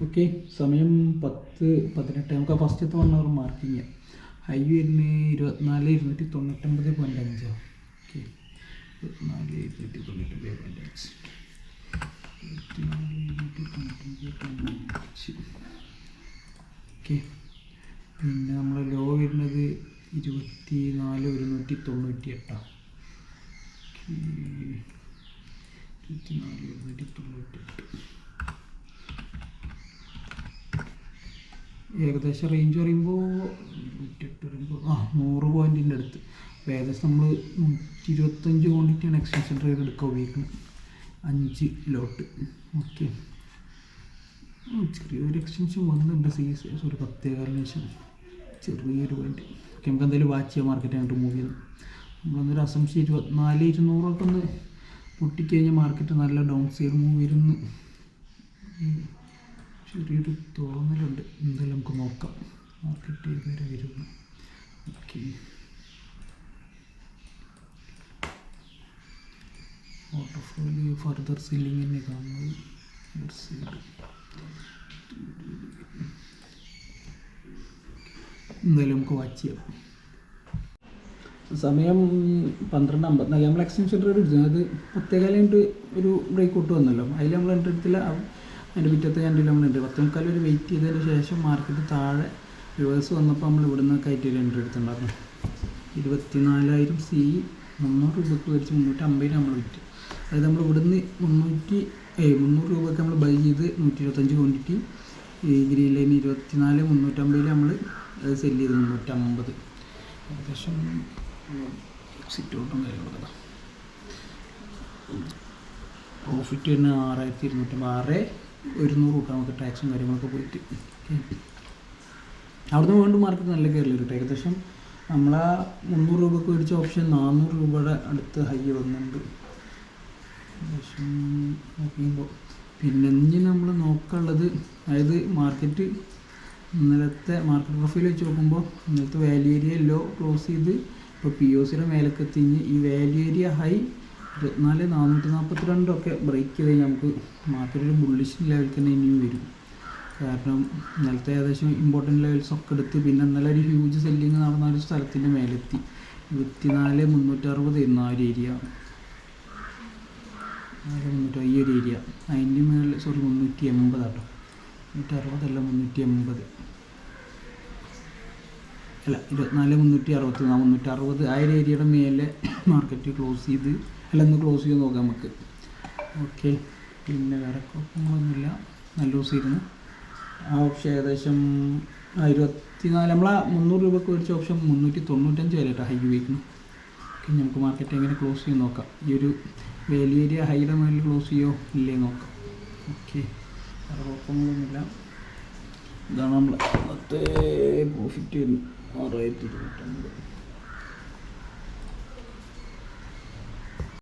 Okay, സമയം 10:18. നമുക്ക് ഫസ്റ്റത്തെ 1 അവർ മാർക്ക് ചെയ്യാം. ഹൈ വരുന്ന 24,299.5. ഓക്കെ, 24,299.5. ഓക്കെ, പിന്നെ നമ്മൾ ലോ വരുന്നത് 24,198. 24,198. ഏകദേശം റേഞ്ച് പറയുമ്പോൾ 100 പോയിൻറ്റിൻ്റെ അടുത്ത്. ഏകദേശം നമ്മൾ 125 ക്വാണ്ടിറ്റിയാണ് എക്സ്റ്റൻഷൻ ട്രേഡ് എടുക്കാൻ ഉപയോഗിക്കുന്നത്. 5 ലോട്ട്. ഓക്കെ, ചെറിയൊരു എക്സ്റ്റൻഷൻ വന്നിട്ടുണ്ട്. 10 ശേഷം ചെറിയൊരു പോയിൻറ്റ്. ഓക്കെ, നമുക്ക് എന്തായാലും വാച്ച് ചെയ്യാം. മാർക്കറ്റ് ആയിട്ട് മൂവ് ചെയ്യുന്നു. നമ്മളൊന്നൊരു അസംഷൻ 24,200 ഒന്ന് പൊട്ടിക്കഴിഞ്ഞാൽ മാർക്കറ്റ് നല്ല ഡൗൺ സൈഡ് മൂവ് വരുന്നു. ചെറിയൊരു തോന്നലുണ്ട്. എന്തായാലും നമുക്ക് നോക്കാം മാർക്കറ്റ് ഇതുവരെ വരുന്നു. ഓക്കെ, വാട്ടർഫോള് ഫർദർ സെല്ലിങ് തന്നെ കാണുന്നത്. എന്തായാലും നമുക്ക് വാച്ച് ചെയ്യാം. സമയം 12:54. നമ്മൾ എക്സ്റ്റൻഷൻ ട്രേഡ് എടുത്തു. അത് 10:15 ഒരു ബ്രേക്ക് ഔട്ട് വന്നല്ലോ. അതിൽ നമ്മൾ എൻട്രി എടുത്തില്ല. അതിൻ്റെ പിറ്റത്തെ കണ്ടില്ല നമ്മൾ എൻട്രി 10:15 ഒരു വെയിറ്റ് ചെയ്തതിന് ശേഷം മാർക്കറ്റ് താഴെ റിവേഴ്സ് വന്നപ്പോൾ നമ്മൾ ഇവിടെ നിന്ന് കയറ്റി ഒരു എൻട്രി എടുത്തിട്ടുണ്ടായിരുന്നു. 24,000 CE 300 രൂപയ്ക്ക് മേടിച്ച് 350 നമ്മൾ വിറ്റ്. അതായത് നമ്മൾ ഇവിടുന്ന് 300 രൂപയ്ക്ക് നമ്മൾ ബൈ ചെയ്ത് 125 ക്വാണ്ടിറ്റി. ഈ ഗ്രീൻ ലൈൻ 24,350 നമ്മൾ അത് സെല്ല് ചെയ്ത് 350. ഏകദേശം എക്സിറ്റ് ഔട്ടും കാര്യങ്ങളൊക്കെ. പ്രോഫിറ്റ് തന്നെ 6,250. 6,100 കൂട്ടാം നമുക്ക് ടാക്സും കാര്യങ്ങളൊക്കെ പോയിട്ട്. അവിടുന്ന് വീണ്ടും മാർക്കറ്റ് നല്ല കയറി കിട്ടും. ഏകദേശം നമ്മൾ 300 രൂപയ്ക്ക് മേടിച്ച ഓപ്ഷൻ 400 രൂപയുടെ അടുത്ത് ഹൈ വന്നിട്ടുണ്ട്. ഏകദേശം നോക്കുമ്പോൾ പിന്നെ ഇനി നമ്മൾ നോക്കാനുള്ളത്, അതായത് മാർക്കറ്റ് ഇന്നലത്തെ മാർക്കറ്റ് പ്രൊഫൈൽ വെച്ച് നോക്കുമ്പോൾ ഇന്നലത്തെ വാല്യൂ ഏരിയ ലോ ക്ലോസ് ചെയ്ത് ഇപ്പോൾ POCയുടെ മേലേക്ക് എത്തിഞ്ഞ് ഈ വാല്യൂ ഏരിയ ഹൈ 24,442 ഒക്കെ ബ്രേക്ക് ചെയ്ത് കഴിഞ്ഞാൽ നമുക്ക് മാർക്കറ്റ് ഒരു ബുള്ളിഷ് ലെവലിൽ തന്നെ ഇനിയും വരും. കാരണം ഇന്നലത്തെ ഏകദേശം ഇമ്പോർട്ടൻറ്റ് ലെവൽസ് ഒക്കെ എടുത്ത് പിന്നെ ഇന്നലെ ഒരു ഹ്യൂജ് സെല്ലിങ് നടന്ന ഒരു സ്ഥലത്തിൻ്റെ മേലെത്തി 24,360 ആ ഒരു ഏരിയ. ഈ ഒരു ഏരിയ അതിൻ്റെ മേളിൽ 380 കേട്ടോ. 360 അല്ല 380 അല്ല 24,360 360 ആ ഒരു ഏരിയയുടെ മേലെ മാർക്കറ്റ് ക്ലോസ് ചെയ്ത് ഒന്ന് ക്ലോസ് ചെയ്ത് നോക്കാം നമുക്ക്. ഓക്കെ, പിന്നെ വേറെ കുഴപ്പങ്ങളൊന്നുമില്ല. നല്ല യൂസ് ചെയ്യുന്നു. ആ ഓപ്ഷൻ ഏകദേശം 24 നമ്മളാ 300 രൂപയ്ക്ക് മേടിച്ച ഓപ്ഷൻ 395 വരെയായിട്ട് ഹൈ ഉപയോഗിക്കുന്നു. ഓക്കെ, നമുക്ക് മാർക്കറ്റ് എങ്ങനെ ക്ലോസ് ചെയ്ത് നോക്കാം. ഈ ഒരു വാല്യൂ ഏരിയ ഹൈയുടെ മേളിൽ ക്ലോസ് ചെയ്യോ ഇല്ലേ നോക്കാം. ഓക്കെ, വേറെ കുഴപ്പങ്ങളൊന്നുമില്ല. ഇതാണ് നമ്മൾ ഇന്നത്തെ പ്രോഫിറ്റ് 6,250.